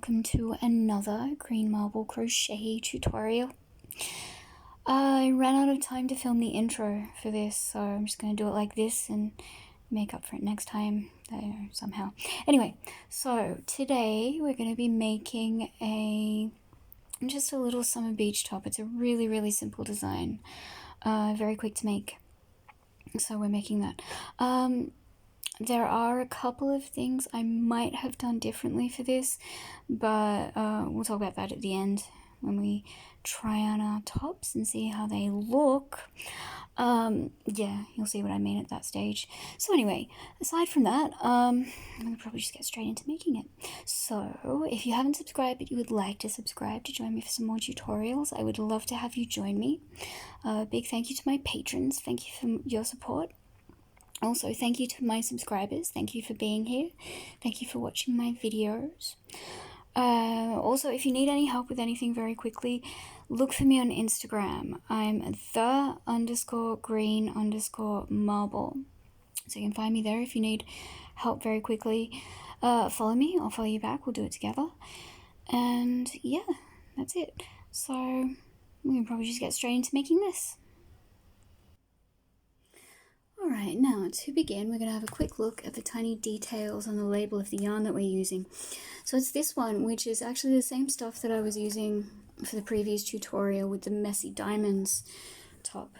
welcome to another Green Marble Crochet tutorial. I ran out of time to film the intro for this, so I'm just going to do it like this and make up for it next time somehow. Anyway, so today we're going to be making just a little summer beach top. It's a really simple design, very quick to make, so we're making that. There are a couple of things I might have done differently for this, but we'll talk about that at the end when we try on our tops and see how they look. Yeah, you'll see what I mean at that stage. So anyway, aside from that, I'm going to probably just get straight into making it. So if you haven't subscribed but you would like to subscribe to join me for some more tutorials, I would love to have you join me. Big thank you to my patrons. Thank you for your support. Also, thank you to my subscribers. Thank you for being here. Thank you for watching my videos. Also, if you need any help with anything very quickly, look for me on Instagram. I'm the_green_marble. So you can find me there if you need help very quickly. Follow me, I'll follow you back. We'll do it together. And yeah, that's it. So we can probably just get straight into making this. Alright, now to begin, we're going to have a quick look at the tiny details on the label of the yarn that we're using. So it's this one, which is actually the same stuff that I was using for the previous tutorial with the messy diamonds top.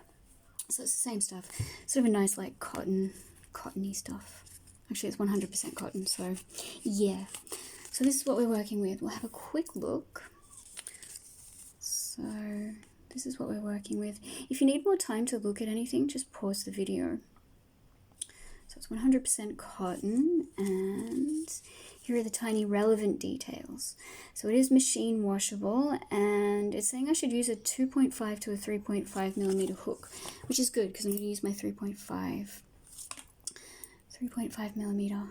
So it's the same stuff. Sort of a nice, like, cottony stuff. Actually, it's 100% cotton, so yeah. So this is what we're working with. We'll have a quick look. So this is what we're working with. If you need more time to look at anything, just pause the video. So it's 100% cotton, and here are the tiny relevant details. So it is machine washable, and it's saying I should use a 2.5 to a 3.5 millimeter hook, which is good because I'm going to use my 3.5 millimeter.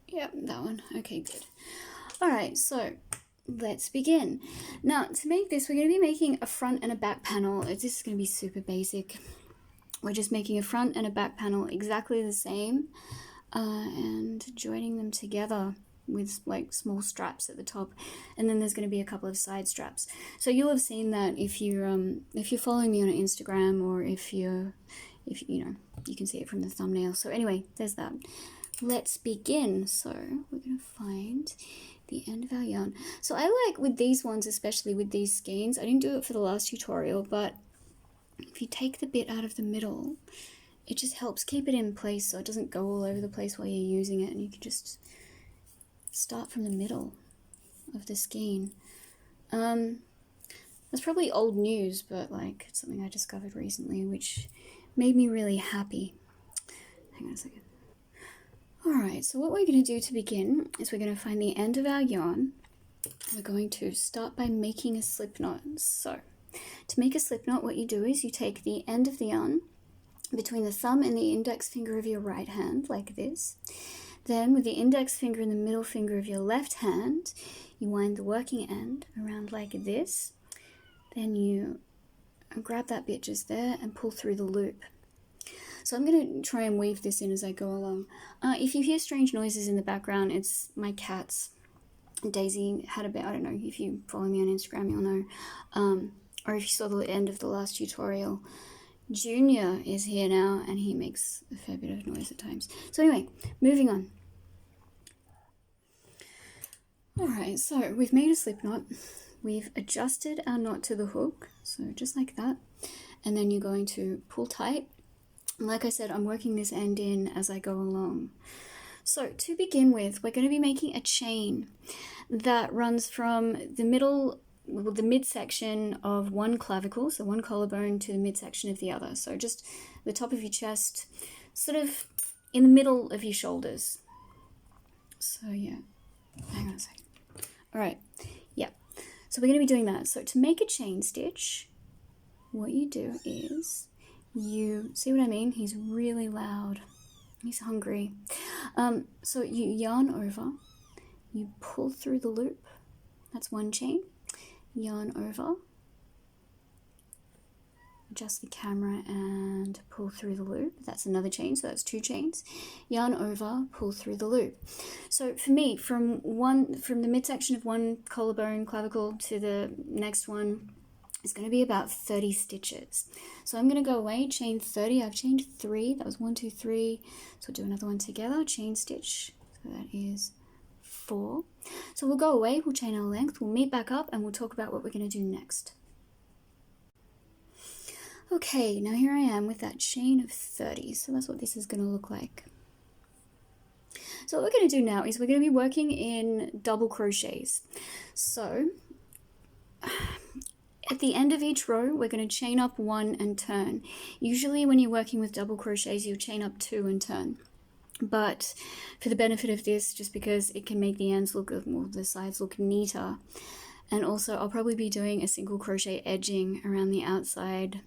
Yep, that one. Okay, good. Alright, so let's begin. Now, to make this, we're going to be making a front and a back panel. This is going to be super basic. We're just making a front and a back panel exactly the same, and joining them together with like small straps at the top, and then there's going to be a couple of side straps. So you'll have seen that if you're following me on Instagram, or if you know, you can see it from the thumbnail. So anyway, there's that. Let's begin. So we're going to find the end of our yarn. So I like with these ones, especially with these skeins, I didn't do it for the last tutorial, but if you take the bit out of the middle, it just helps keep it in place so it doesn't go all over the place while you're using it, and you can just start from the middle of the skein. That's probably old news, but like it's something I discovered recently which made me really happy. Hang on a second. Alright, so what we're going to do to begin is we're going to find the end of our yarn. We're going to start by making a slip knot. So to make a slip knot, what you do is you take the end of the yarn between the thumb and the index finger of your right hand, like this. Then with the index finger and the middle finger of your left hand, you wind the working end around like this. Then you grab that bit just there and pull through the loop. So I'm going to try and weave this in as I go along. If you hear strange noises in the background, it's my cats. Daisy had a bit, I don't know, if you follow me on Instagram, you'll know. Or if you saw the end of the last tutorial, Junior is here now, and he makes a fair bit of noise at times. So anyway, moving on. Alright, so we've made a slip knot. We've adjusted our knot to the hook, so just like that. And then you're going to pull tight. Like I said, I'm working this end in as I go along. So to begin with, we're going to be making a chain that runs from the midsection of one clavicle, so one collarbone, to the midsection of the other. So just the top of your chest, sort of in the middle of your shoulders. So yeah, hang on a second. All right, yeah. So we're going to be doing that. So to make a chain stitch, what you do is you see what I mean? He's really loud. He's hungry. So you yarn over, you pull through the loop. That's one chain. Yarn over, adjust the camera and pull through the loop. That's another chain, so that's 2 chains. Yarn over, pull through the loop. So for me, from the midsection of one collarbone clavicle to the next one is going to be about 30 stitches. So I'm going to go away, chain 30. I've chained 3. That was 1, 2, 3. So we'll do another one together, chain stitch. So that is 4. So we'll go away, we'll chain our length, we'll meet back up, and we'll talk about what we're going to do next. Okay, now here I am with that chain of 30. So that's what this is going to look like. So what we're going to do now is we're going to be working in double crochets. So at the end of each row, we're going to chain up 1 and turn. Usually when you're working with double crochets, you chain up 2 and turn. But for the benefit of this, just because it can make the ends look, well, the sides look neater, and also I'll probably be doing a single crochet edging around the outside.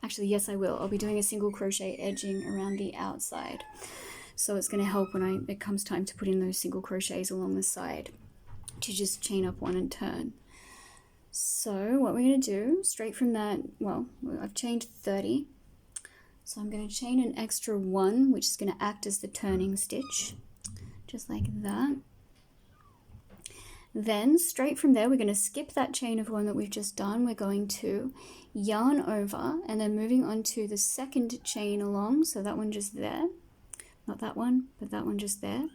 Actually, yes, I will. I'll be doing a single crochet edging around the outside. So it's going to help when it comes time to put in those single crochets along the side to just chain up 1 and turn. So what we're going to do, straight from that, well, I've chained 30. So I'm going to chain an extra 1, which is going to act as the turning stitch, just like that. Then straight from there, we're going to skip that chain of 1 that we've just done. We're going to yarn over and then moving on to the second chain along. So that one just there, not that one, but that one just there.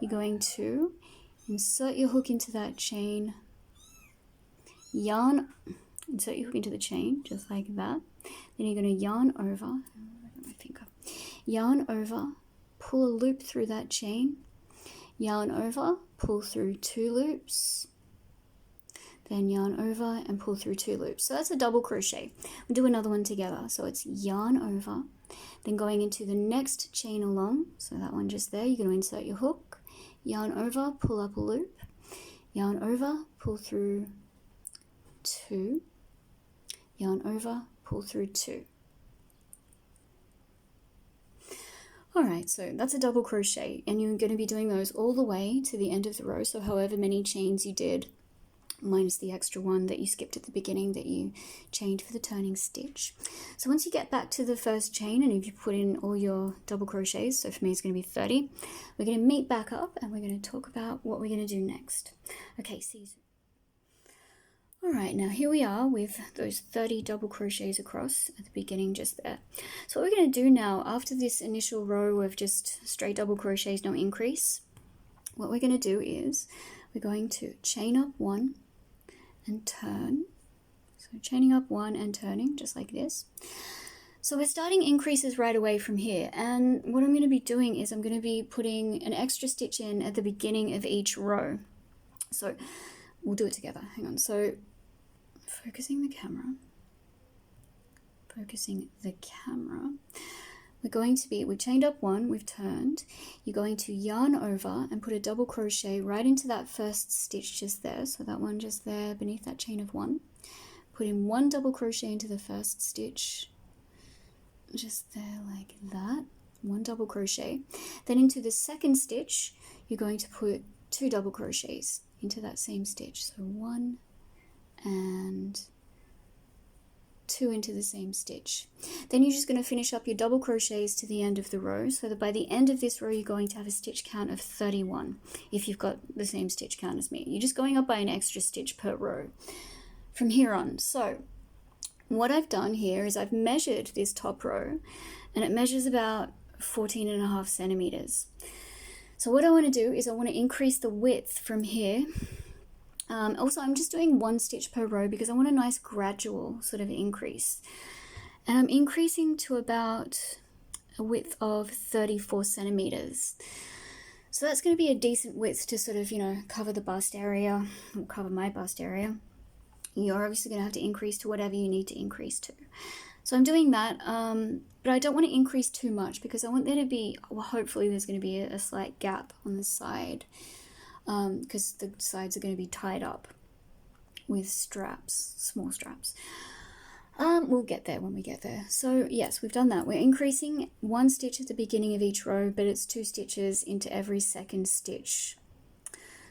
You're going to insert your hook into that chain, insert your hook into the chain, just like that. Then you're going to yarn over, yarn over, pull a loop through that chain, yarn over, pull through 2 loops, then yarn over and pull through 2 loops. So that's a double crochet. We'll do another one together. So it's yarn over, then going into the next chain along. So that one just there, you're going to insert your hook, yarn over, pull up a loop, yarn over, pull through 2, yarn over, pull through 2. Alright, so that's a double crochet, and you're going to be doing those all the way to the end of the row, so however many chains you did, minus the extra 1 that you skipped at the beginning that you chained for the turning stitch. So once you get back to the first chain, and if you put in all your double crochets, so for me it's going to be 30, we're going to meet back up and we're going to talk about what we're going to do next. Okay, see you soon. Alright, now here we are with those 30 double crochets across at the beginning just there. So what we're going to do now, after this initial row of just straight double crochets, no increase, what we're going to do is we're going to chain up 1 and turn. So chaining up 1 and turning, just like this. So we're starting increases right away from here, and what I'm going to be doing is I'm going to be putting an extra stitch in at the beginning of each row. So we'll do it together, hang on. So focusing the camera, we've chained up 1, we've turned, you're going to yarn over and put a double crochet right into that first stitch just there, so that one just there beneath that chain of 1, put in 1 double crochet into the first stitch, just there like that, 1 double crochet, then into the second stitch, you're going to put 2 double crochets into that same stitch, so 1 and 2 into the same stitch. Then you're just going to finish up your double crochets to the end of the row, so that by the end of this row you're going to have a stitch count of 31 if you've got the same stitch count as me. You're just going up by an extra stitch per row from here on. So what I've done here is I've measured this top row, and it measures about 14.5 centimeters. So what I want to do is I want to increase the width from here. Also, I'm just doing 1 stitch per row because I want a nice gradual sort of increase. And I'm increasing to about a width of 34 centimeters. So that's going to be a decent width to sort of, cover the bust area, or cover my bust area. You're obviously going to have to increase to whatever you need to increase to. So I'm doing that, but I don't want to increase too much because I want there to be, well, hopefully there's going to be a slight gap on the side. Because the sides are going to be tied up with straps, small straps. We'll get there when we get there. So yes, we've done that. We're increasing 1 stitch at the beginning of each row, but it's 2 stitches into every second stitch.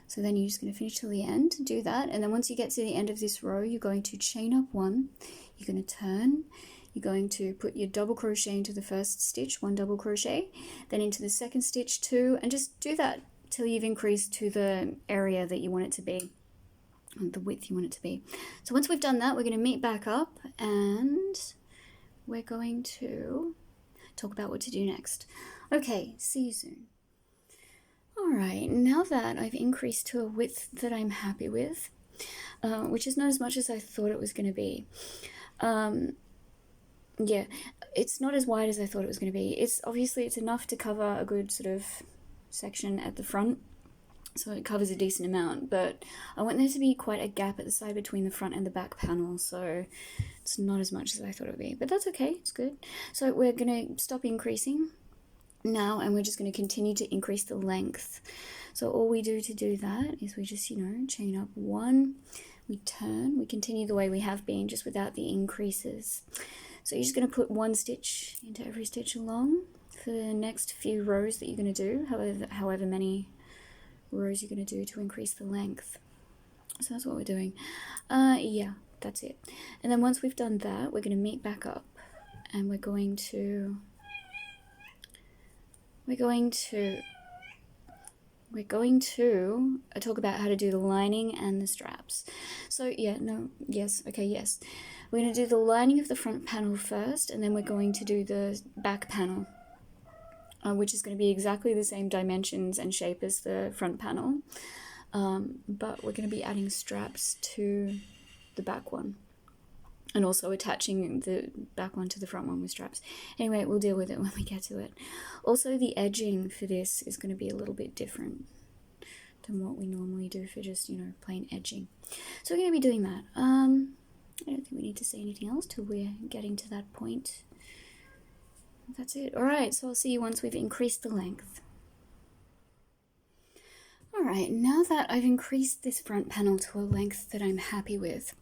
So then you're just going to finish till the end, do that, and then once you get to the end of this row, you're going to chain up 1, you're going to turn, you're going to put your double crochet into the first stitch, 1 double crochet, then into the second stitch 2, and just do that till you've increased to the area that you want it to be, the width you want it to be. So once we've done that, we're going to meet back up and we're going to talk about what to do next. Okay, see you soon. Alright, now that I've increased to a width that I'm happy with, which is not as much as I thought it was going to be. Yeah, it's not as wide as I thought it was going to be. It's enough to cover a good sort of section at the front, so it covers a decent amount, but I want there to be quite a gap at the side between the front and the back panel, so it's not as much as I thought it would be, but that's okay, it's good. So we're going to stop increasing now, and we're just going to continue to increase the length. So all we do to do that is we just, chain up 1, we turn, we continue the way we have been, just without the increases. So you're just going to put 1 stitch into every stitch along for the next few rows that you're going to do, however many rows you're going to do to increase the length. So that's what we're doing. Yeah, that's it. And then once we've done that, we're going to meet back up, and we're going to talk about how to do the lining and the straps. So yes. We're going to do the lining of the front panel first, and then we're going to do the back panel, which is going to be exactly the same dimensions and shape as the front panel, but we're going to be adding straps to the back one, and also attaching the back one to the front one with straps. Anyway, we'll deal with it when we get to it. Also, the edging for this is going to be a little bit different than what we normally do for just, plain edging. So we're going to be doing that. I don't think we need to say anything else till we're getting to that point. That's it. Alright, so I'll see you once we've increased the length. Alright, now that I've increased this front panel to a length that I'm happy with,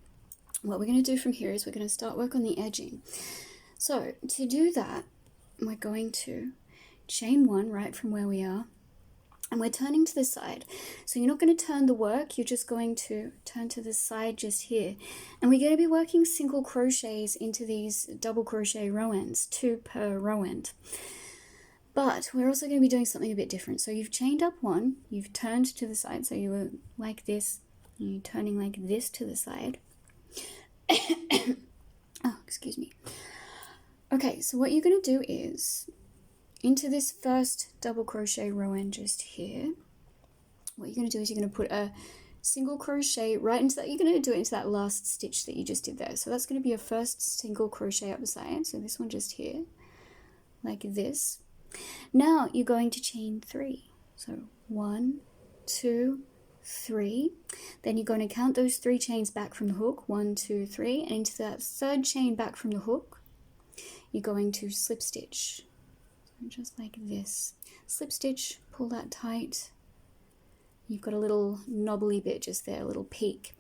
what we're going to do from here is we're going to start work on the edging. So to do that, we're going to chain 1 right from where we are, and we're turning to the side. So you're not going to turn the work, you're just going to turn to the side just here, and we're going to be working single crochets into these double crochet row ends, 2 per row end. But we're also going to be doing something a bit different. So you've chained up 1, you've turned to the side, so you were like this, and you're turning like this to the side. Oh, excuse me. Okay, so what you're going to do is, into this first double crochet row end just here, what you're going to do is you're going to put a single crochet right into that. You're going to do it into that last stitch that you just did there. So that's going to be your first single crochet up the side. So this one just here, like this. Now you're going to chain 3. So 1, 2, 3. Then you're going to count those 3 chains back from the hook, 1, 2, 3, and into that third chain back from the hook, you're going to slip stitch. So just like this. Slip stitch, pull that tight. You've got a little knobbly bit just there, a little peak.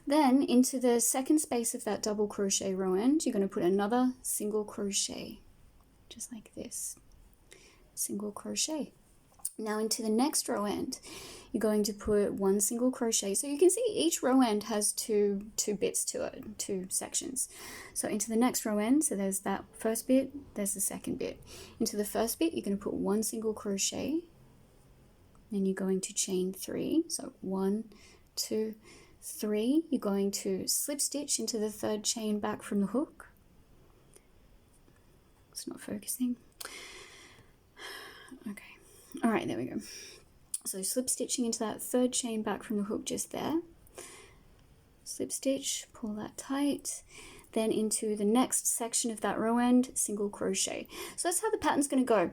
Then into the second space of that double crochet row end, you're going to put another single crochet, just like this. Single crochet. Now into the next row end, you're going to put 1 single crochet. So you can see each row end has two bits to it, 2 sections. So into the next row end, so there's that first bit, there's the second bit. Into the first bit, you're going to put 1 single crochet, then you're going to chain 3. So 1, 2, 3. You're going to slip stitch into the third chain back from the hook. It's not focusing. Okay. All right, there we go. So slip stitching into that third chain back from the hook just there. Slip stitch, pull that tight. Then into the next section of that row end, single crochet. So that's how the pattern's going to go.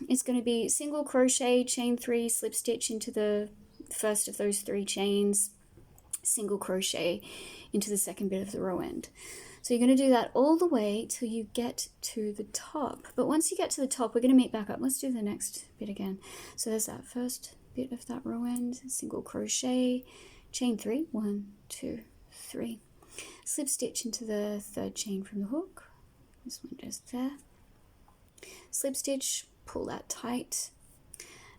It's going to be single crochet, chain 3, slip stitch into the first of those 3 chains, single crochet into the second bit of the row end. So you're going to do that all the way till you get to the top. But once you get to the top, we're going to meet back up. Let's do the next bit again. So there's that first bit of that row end, single crochet, chain 3, 1, 2, 3. Slip stitch into the third chain from the hook. This one just there. Slip stitch, pull that tight,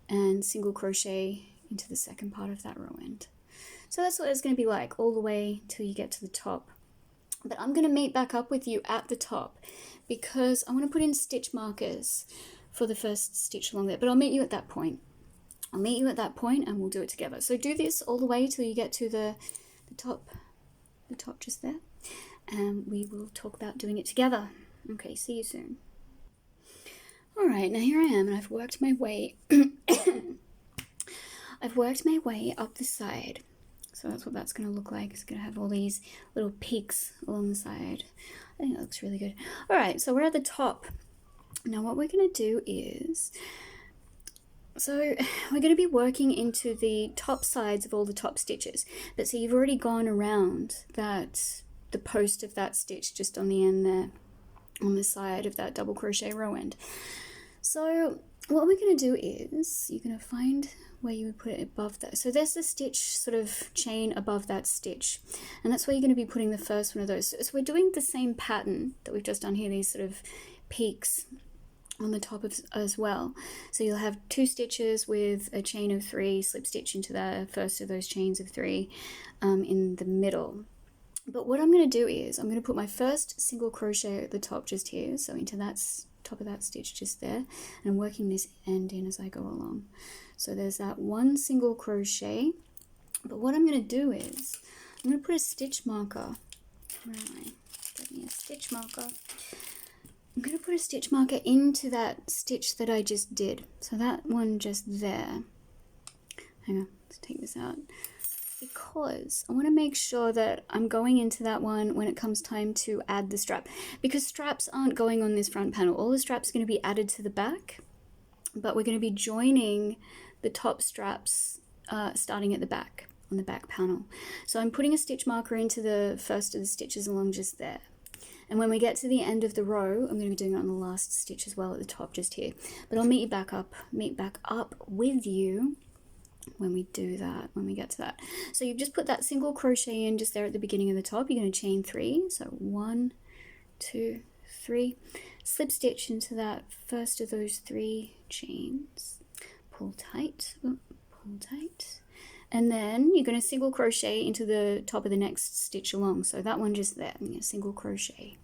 and single crochet into the second part of that row end. So that's what it's going to be like all the way till you get to the top. But I'm going to meet back up with you at the top because I want to put in stitch markers for the first stitch along there, but I'll meet you at that point. I'll meet you at that point and we'll do it together. So do this all the way till you get to the top just there, and we will talk about doing it together. Okay, see you soon. All right, now here I am, and I've worked my way I've worked my way up the side. So that's what that's going to look like. It's going to have all these little peaks along the side. I think that looks really good. All right, so we're at the top. Now what we're going to do is, so we're going to be working into the top sides of all the top stitches. But see, you've already gone around the post of that stitch just on the end there, on the side of that double crochet row end. So what we're going to do is, you're going to find where you would put it above that. So there's the stitch sort of chain above that stitch, and that's where you're going to be putting the first one of those. So we're doing the same pattern that we've just done here, these sort of peaks on the top of as well. So you'll have 2 stitches with a chain of 3, slip stitch into the first of those chains of 3 in the middle. But what I'm going to do is, I'm going to put my first single crochet at the top just here, so into that top of that stitch just there, and I'm working this end in as I go along. So there's that 1 single crochet, but what I'm going to do is, I'm going to put a stitch marker. Where am I? Get me a stitch marker. I'm going to put a stitch marker into that stitch that I just did. So that one just there. Hang on, let's take this out. Because I want to make sure that I'm going into that one when it comes time to add the strap. Because straps aren't going on this front panel. All the straps are going to be added to the back. But we're going to be joining the top straps starting at the back, on the back panel. So I'm putting a stitch marker into the first of the stitches along just there. And when we get to the end of the row, I'm going to be doing it on the last stitch as well at the top just here. But I'll meet back up with you when we do that, when we get to that. So you've just put that single crochet in just there at the beginning of the top. You're going to chain 3. So 1, 2, 3. Slip stitch into that first of those 3 chains. Pull tight. Pull tight. And then you're going to single crochet into the top of the next stitch along. So that one just there. I'm going to single crochet.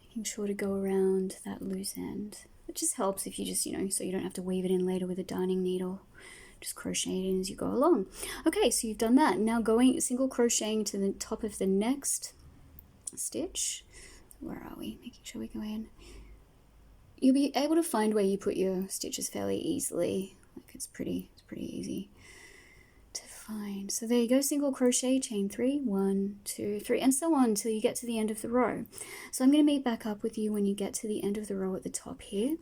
Making sure to go around that loose end. It just helps if you just, so you don't have to weave it in later with a darning needle. Just crochet it in as you go along. Okay, so you've done that. Now single crocheting to the top of the next stitch. Where are we? Making sure we go in. You'll be able to find where you put your stitches fairly easily. Like it's pretty easy to find. So there you go, single crochet, chain 3, 1, 2, 3, and so on until you get to the end of the row. So I'm going to meet back up with you when you get to the end of the row at the top here.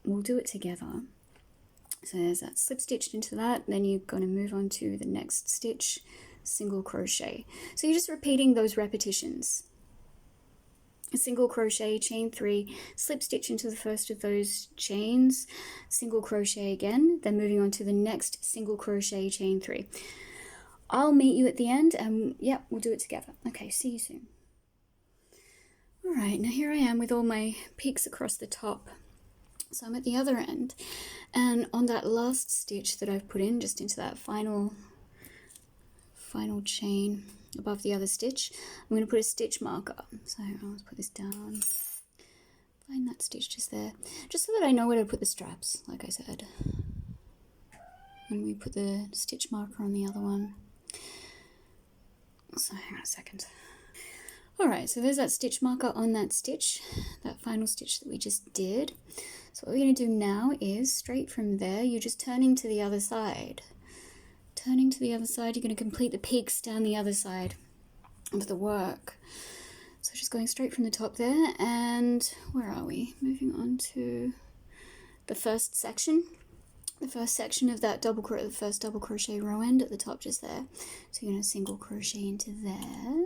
We'll do it together. So there's that slip stitched into that, then you're going to move on to the next stitch, single crochet. So you're just repeating those repetitions. A single crochet, chain 3, slip stitch into the first of those chains, single crochet again, then moving on to the next single crochet, chain 3. I'll meet you at the end and yeah, we'll do it together. Okay, see you soon. All right, now here I am with all my peaks across the top. So I'm at the other end, and on that last stitch that I've put in, just into that final chain above the other stitch, I'm going to put a stitch marker. So let's put this down, find that stitch just there, just so that I know where to put the straps, like I said. And we put the stitch marker on the other one. So hang on a second. Alright, so there's that stitch marker on that stitch, that final stitch that we just did. So what we're going to do now is, straight from there, you're just turning to the other side. Turning to the other side, you're going to complete the peaks down the other side of the work. So just going straight from the top there, and where are we? Moving on to the first section. The first section of that the first double crochet row end at the top just there. So you're going to single crochet into there.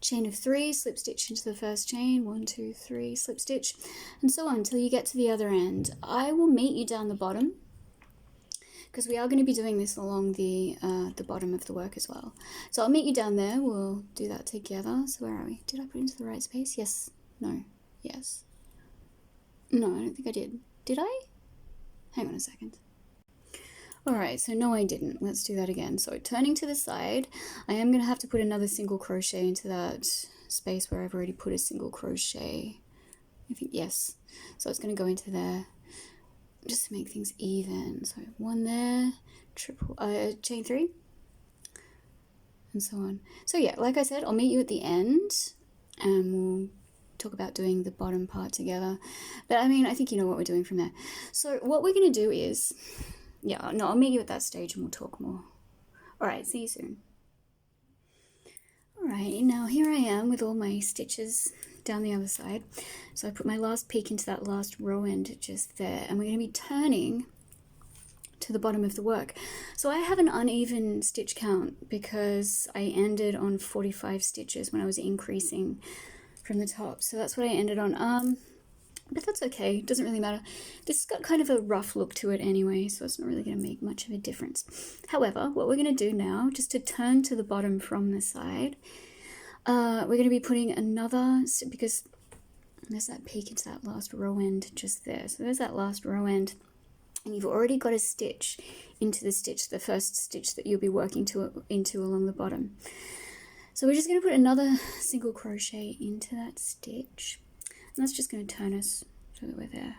Chain of 3, slip stitch into the first chain, 1, 2, 3, slip stitch, and so on until you get to the other end. I will meet you down the bottom, because we are going to be doing this along the bottom of the work as well. So I'll meet you down there, we'll do that together. So where are we? Did I put it into the right space? Yes. No. Yes. No, I don't think I did. Did I? Hang on a second. Alright, so no I didn't. Let's do that again. So turning to the side, I am going to have to put another single crochet into that space where I've already put a single crochet. I think, yes. So it's going to go into there just to make things even. So one there, chain 3, and so on. So yeah, like I said, I'll meet you at the end and we'll talk about doing the bottom part together. But I mean, I think you know what we're doing from there. So what we're going to do is, yeah, no, I'll meet you at that stage and we'll talk more. Alright, see you soon. Alright, now here I am with all my stitches down the other side. So I put my last peak into that last row end just there, and we're going to be turning to the bottom of the work. So I have an uneven stitch count because I ended on 45 stitches when I was increasing from the top. So that's what I ended on. But that's okay, it doesn't really matter. This has got kind of a rough look to it anyway, so it's not really going to make much of a difference. However, what we're going to do now, just to turn to the bottom from the side, we're going to be putting another, because there's that peak into that last row end just there. So there's that last row end, and you've already got a stitch into the stitch, the first stitch that you'll be working into along the bottom. So we're just going to put another single crochet into that stitch. And that's just going to turn us so that we're there.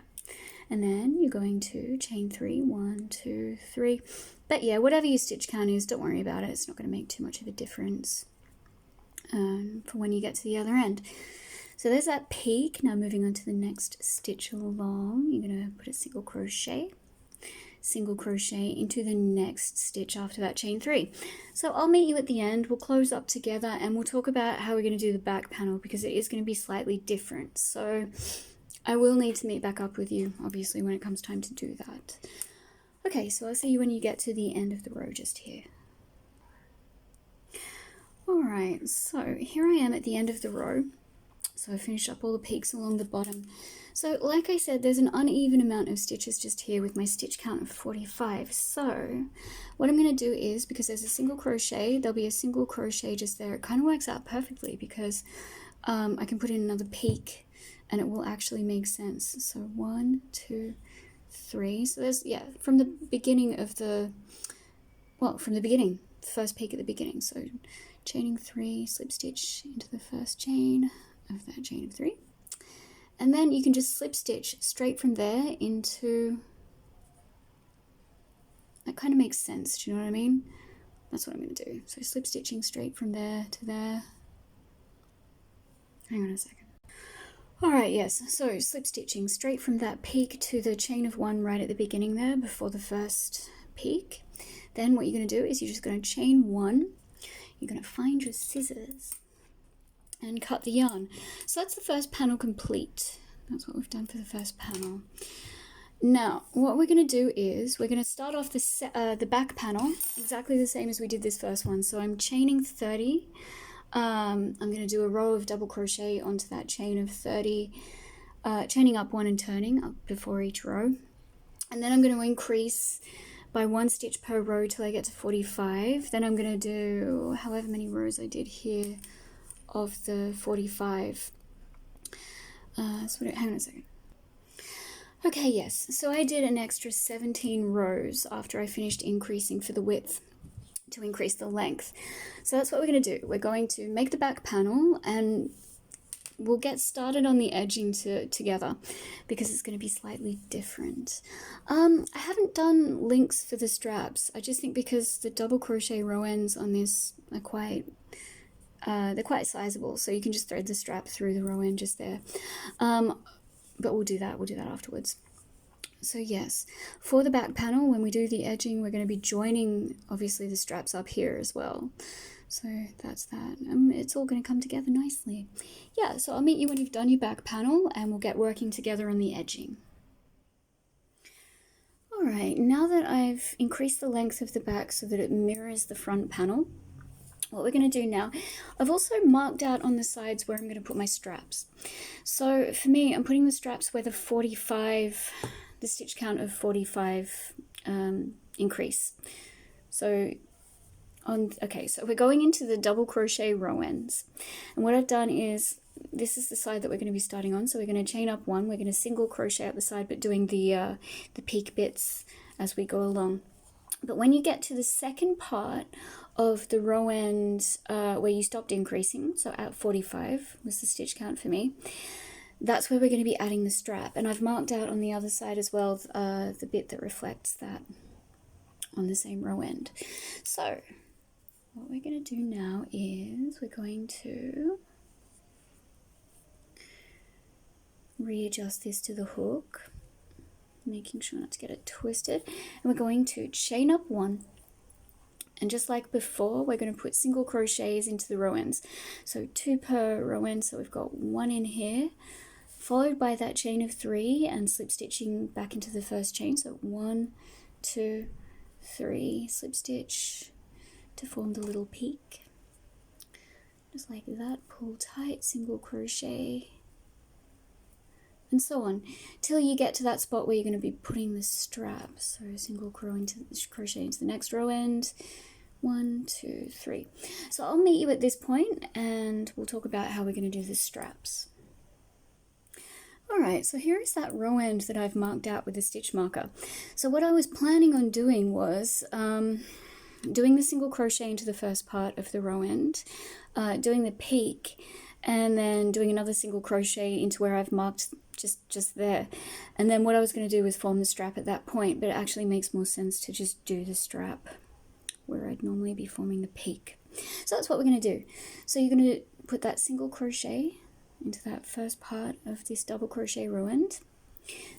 And then you're going to chain 3, 1, 2, 3. But yeah, whatever your stitch count is, don't worry about it. It's not going to make too much of a difference for when you get to the other end. So there's that peak. Now moving on to the next stitch along, you're going to put a single crochet into the next stitch after that, chain 3. So I'll meet you at the end, we'll close up together and we'll talk about how we're going to do the back panel because it is going to be slightly different. So I will need to meet back up with you obviously when it comes time to do that. Okay, so I'll see you when you get to the end of the row just here. Alright, so here I am at the end of the row. So I finished up all the peaks along the bottom. So like I said, there's an uneven amount of stitches just here with my stitch count of 45. So what I'm going to do is, because there's a single crochet, there'll be a single crochet just there. It kind of works out perfectly because I can put in another peak and it will actually make sense. So 1, 2, 3. So there's, yeah, from the beginning of the, well, from the beginning, the first peak at the beginning. So chaining 3, slip stitch into the first chain of that chain of 3. And then you can just slip stitch straight from there into, that kind of makes sense, do you know what I mean? That's what I'm going to do. So slip stitching straight from there to there. Hang on a second. Alright, yes, so slip stitching straight from that peak to the chain of 1 right at the beginning there before the first peak. Then what you're going to do is you're just going to chain 1. You're going to find your scissors and cut the yarn. So that's the first panel complete. That's what we've done for the first panel. Now what we're going to do is we're going to start off the back panel exactly the same as we did this first one. So I'm chaining 30. I'm going to do a row of double crochet onto that chain of 30, chaining up 1 and turning up before each row, and then I'm going to increase by 1 stitch per row till I get to 45. Then I'm going to do however many rows I did here of the 45. Hang on a second. Okay, yes, so I did an extra 17 rows after I finished increasing for the width to increase the length. So that's what we're going to do. We're going to make the back panel and we'll get started on the edging together because it's going to be slightly different. I haven't done links for the straps. I just think because the double crochet row ends on this are quite they're quite sizable, so you can just thread the strap through the row end just there. But we'll do that afterwards. So yes, for the back panel, when we do the edging, we're going to be joining obviously the straps up here as well. So that's that. It's all going to come together nicely. Yeah, so I'll meet you when you've done your back panel and we'll get working together on the edging. Alright, now that I've increased the length of the back so that it mirrors the front panel, what we're going to do now, I've also marked out on the sides where I'm going to put my straps. So for me, I'm putting the straps where the stitch count of 45 increase. So so we're going into the double crochet row ends, and what I've done is, this is the side that we're going to be starting on, so we're going to chain up 1, we're going to single crochet up the side but doing the peak bits as we go along. But when you get to the second part of the row end where you stopped increasing, so at 45 was the stitch count for me, that's where we're going to be adding the strap. And I've marked out on the other side as well the bit that reflects that on the same row end. So what we're going to do now is we're going to readjust this to the hook, making sure not to get it twisted, and we're going to chain up one, and just like before we're going to put single crochets into the row ends, so 2 per row end. So we've got 1 in here, followed by that chain of 3 and slip stitching back into the first chain, so 1, 2, 3, slip stitch to form the little peak, just like that, pull tight, single crochet, and so on till you get to that spot where you're going to be putting the strap. So single crochet into the next row end, 1, 2, 3. So I'll meet you at this point and we'll talk about how we're going to do the straps. Alright, so here is that row end that I've marked out with a stitch marker. So what I was planning on doing was doing the single crochet into the first part of the row end, doing the peak, and then doing another single crochet into where I've marked just there. And then what I was going to do was form the strap at that point, but it actually makes more sense to just do the strap where I'd normally be forming the peak. So that's what we're going to do. So you're going to put that single crochet into that first part of this double crochet row end.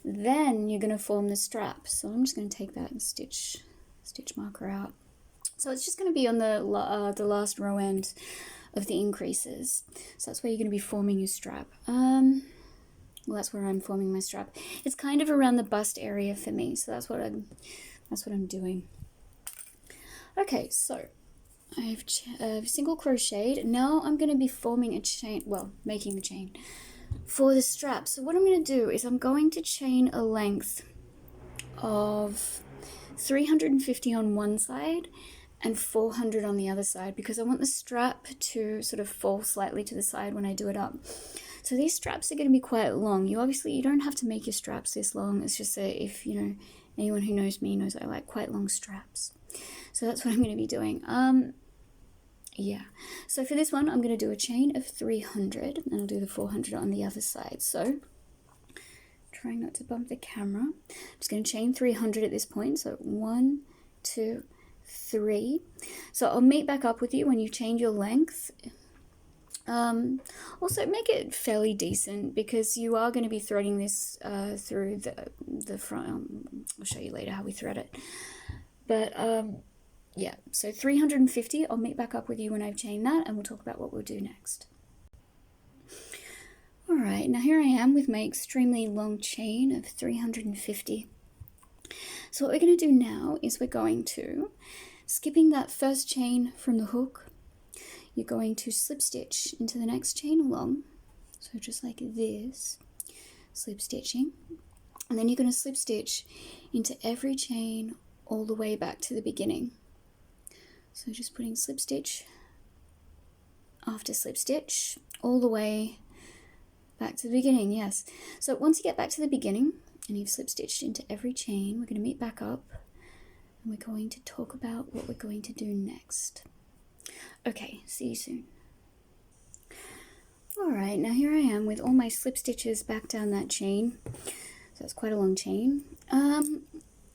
Then you're going to form the strap. So I'm just going to take that stitch marker out. So it's just going to be on the last row end of the increases. So that's where you're going to be forming your strap. Well, that's where I'm forming my strap. It's kind of around the bust area for me, so that's what I'm doing. Okay, so I've single crocheted. Now I'm going to be forming a chain, well, making the chain for the strap. So what I'm going to do is I'm going to chain a length of 350 on one side and 400 on the other side, because I want the strap to sort of fall slightly to the side when I do it up. So these straps are going to be quite long. You don't have to make your straps this long. It's just that if, you know, anyone who knows me knows I like quite long straps. So that's what I'm going to be doing. Yeah. So for this one, I'm going to do a chain of 300 and I'll do the 400 on the other side. So trying not to bump the camera. I'm just going to chain 300 at this point. So 1, 2, 3. So I'll meet back up with you when you change your length. Also make it fairly decent, because you are going to be threading this through the front. I'll show you later how we thread it, but yeah, so 350. I'll meet back up with you when I've chained that, and we'll talk about what we'll do next. Alright, now here I am with my extremely long chain of 350. So what we're going to do now is we're going to, skipping that first chain from the hook, you're going to slip stitch into the next chain along, so just like this, slip stitching, and then you're going to slip stitch into every chain all the way back to the beginning. So just putting slip stitch after slip stitch all the way back to the beginning. Yes, so once you get back to the beginning and you've slip stitched into every chain, we're going to meet back up and we're going to talk about what we're going to do next. Okay, see you soon. Alright, now here I am with all my slip stitches back down that chain. So that's quite a long chain.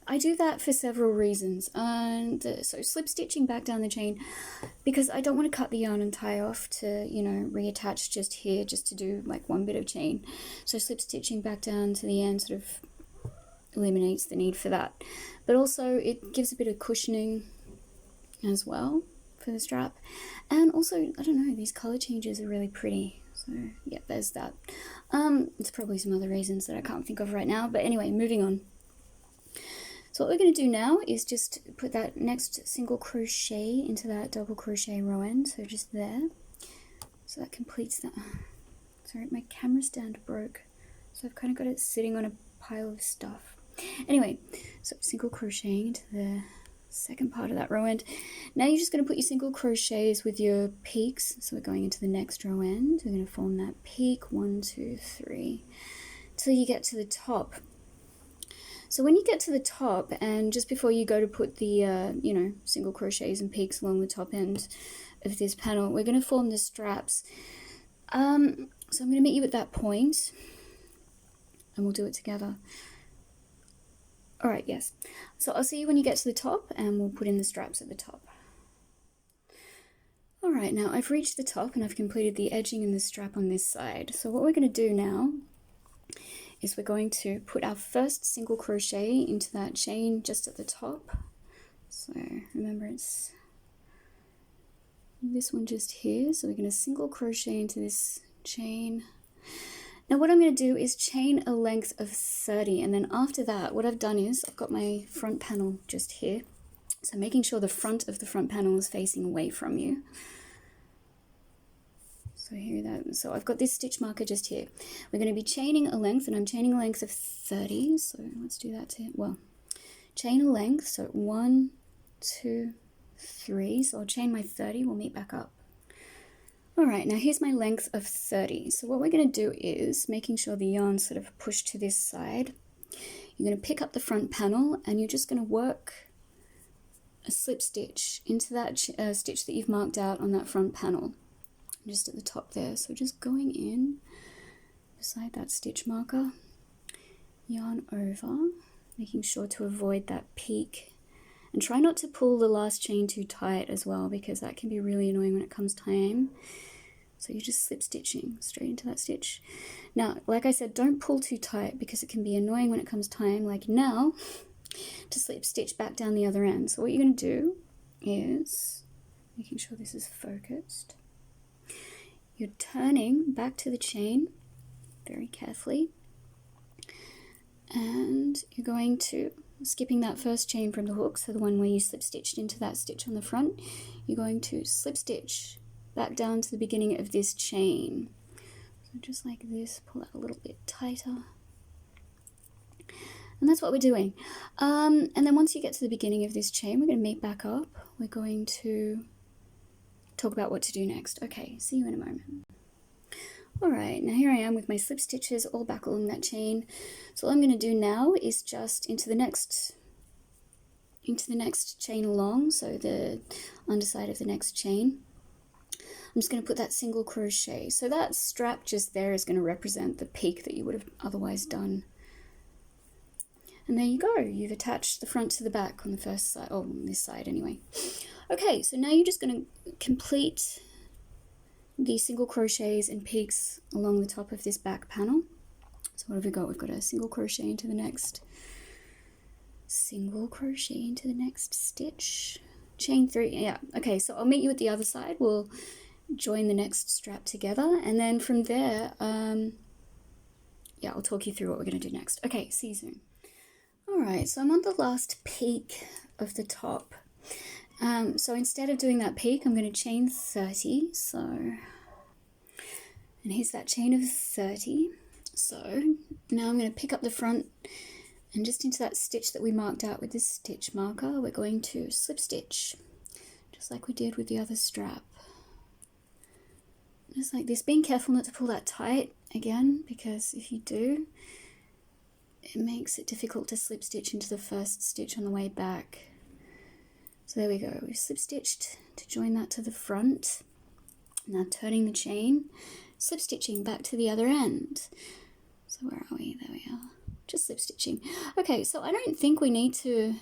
I do that for several reasons. So slip stitching back down the chain, because I don't want to cut the yarn and tie off to, you know, reattach just here, just to do like one bit of chain. So slip stitching back down to the end sort of eliminates the need for that. But also it gives a bit of cushioning as well for the strap, and also, I don't know, these color changes are really pretty, so yeah, there's that. There's probably some other reasons that I can't think of right now, but anyway, moving on. So what we're going to do now is just put that next single crochet into that double crochet row end, so just there. So that completes that. Sorry, my camera stand broke, so I've kind of got it sitting on a pile of stuff. Anyway, so single crocheting into the second part of that row end. Now you're just going to put your single crochets with your peaks. So we're going into the next row end. We're going to form that peak, 1, 2, 3, till you get to the top. So when you get to the top, and just before you go to put the, you know, single crochets and peaks along the top end of this panel, we're going to form the straps. So I'm going to meet you at that point, and we'll do it together. Alright, yes. So I'll see you when you get to the top, and we'll put in the straps at the top. Alright, now I've reached the top, and I've completed the edging and the strap on this side. So what we're going to do now is we're going to put our first single crochet into that chain just at the top. So remember, it's this one just here. So we're going to single crochet into this chain. Now what I'm going to do is chain a length of 30, and then after that what I've done is I've got my front panel just here. So making sure the front of the front panel is facing away from you. So I've got this stitch marker just here. We're going to be chaining a length, and I'm chaining a length of 30. So let's do that to, well, chain a length. So 1, 2, 3. So I'll chain my 30. We'll meet back up. All right, now here's my length of 30. So what we're going to do is making sure the yarn's sort of pushed to this side. You're going to pick up the front panel, and you're just going to work a slip stitch into that stitch that you've marked out on that front panel. Just at the top there. So just going in beside that stitch marker, yarn over, making sure to avoid that peak, and try not to pull the last chain too tight as well, because that can be really annoying when it comes time. So you're just slip stitching straight into that stitch. Now, like I said, don't pull too tight, because it can be annoying when it comes time, like now, to slip stitch back down the other end. So what you're going to do is making sure this is focused. You're turning back to the chain very carefully, and you're going to, skipping that first chain from the hook, so the one where you slip stitched into that stitch on the front, you're going to slip stitch back down to the beginning of this chain. So just like this, pull that a little bit tighter. And that's what we're doing. And then once you get to the beginning of this chain, we're going to meet back up. We're going to talk about what to do next. Okay, see you in a moment. Alright, now here I am with my slip stitches all back along that chain. So all I'm going to do now is just into the next chain along, so the underside of the next chain. I'm just going to put that single crochet. So that strap just there is going to represent the peak that you would have otherwise done. And there you go, you've attached the front to the back on the first side, oh, on this side anyway. Okay, so now you're just going to complete the single crochets and peaks along the top of this back panel. So what have we got? We've got a single crochet into the next, single crochet into the next stitch, chain 3, yeah. Okay, so I'll meet you at the other side. We'll join the next strap together, and then from there, yeah, I'll talk you through what we're going to do next. Okay, see you soon. Alright, so I'm on the last peak of the top. So instead of doing that peak, I'm going to chain 30. So, and here's that chain of 30. So now I'm going to pick up the front, and just into that stitch that we marked out with this stitch marker, we're going to slip stitch, just like we did with the other strap. Just like this, being careful not to pull that tight again, because if you do, it makes it difficult to slip stitch into the first stitch on the way back. So there we go, we've slip stitched to join that to the front. Now turning the chain, slip stitching back to the other end. So where are we? There we are. Just slip stitching. Okay, so I don't think we need to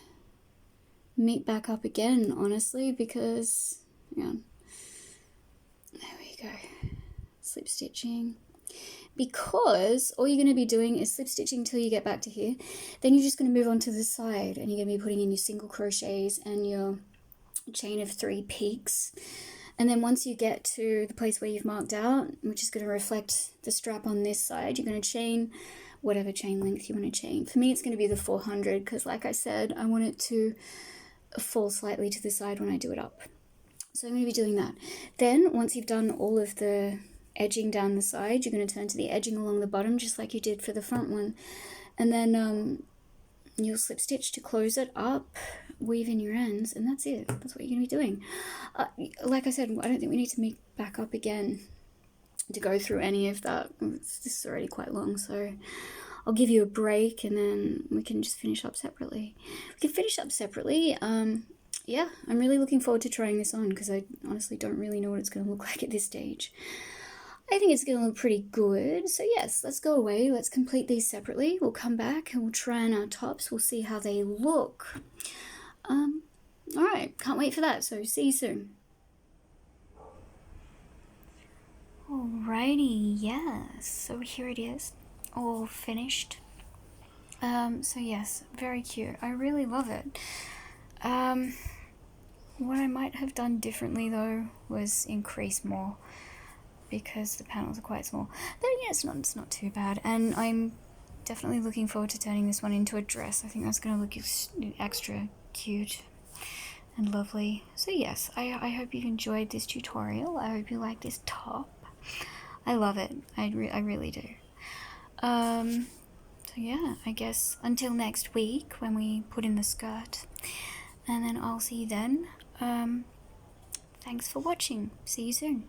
meet back up again, honestly, because, yeah, there we go. Slip stitching. Because all you're going to be doing is slip stitching until you get back to here. Then you're just going to move on to the side, and you're going to be putting in your single crochets and your chain of 3 peaks. And then once you get to the place where you've marked out, which is going to reflect the strap on this side, you're going to chain whatever chain length you want to chain. For me, it's going to be the 400, because like I said, I want it to fall slightly to the side when I do it up. So I'm going to be doing that. Then once you've done all of the edging down the side, you're going to turn to the edging along the bottom, just like you did for the front one, and then you'll slip stitch to close it up, weave in your ends, and that's it. That's what you're going to be doing. Like I said, I don't think we need to meet back up again to go through any of that. This is already quite long, so I'll give you a break and then we can just finish up separately. We can finish up separately. Yeah, I'm really looking forward to trying this on because I honestly don't really know what it's going to look like at this stage. I think it's going to look pretty good. So yes, let's go away. Let's complete these separately. We'll come back and we'll try on our tops. We'll see how they look. Alright, can't wait for that. So see you soon. Alrighty, yes. So here it is, all finished. So yes, very cute. I really love it. What I might have done differently though was increase more because the panels are quite small. But yeah, it's not too bad. And I'm definitely looking forward to turning this one into a dress. I think that's going to look extra cute and lovely. So yes, I hope you've enjoyed this tutorial. I hope you like this top. I love it. I really do. So yeah, I guess until next week when we put in the skirt, and then I'll see you then. Thanks for watching. See you soon.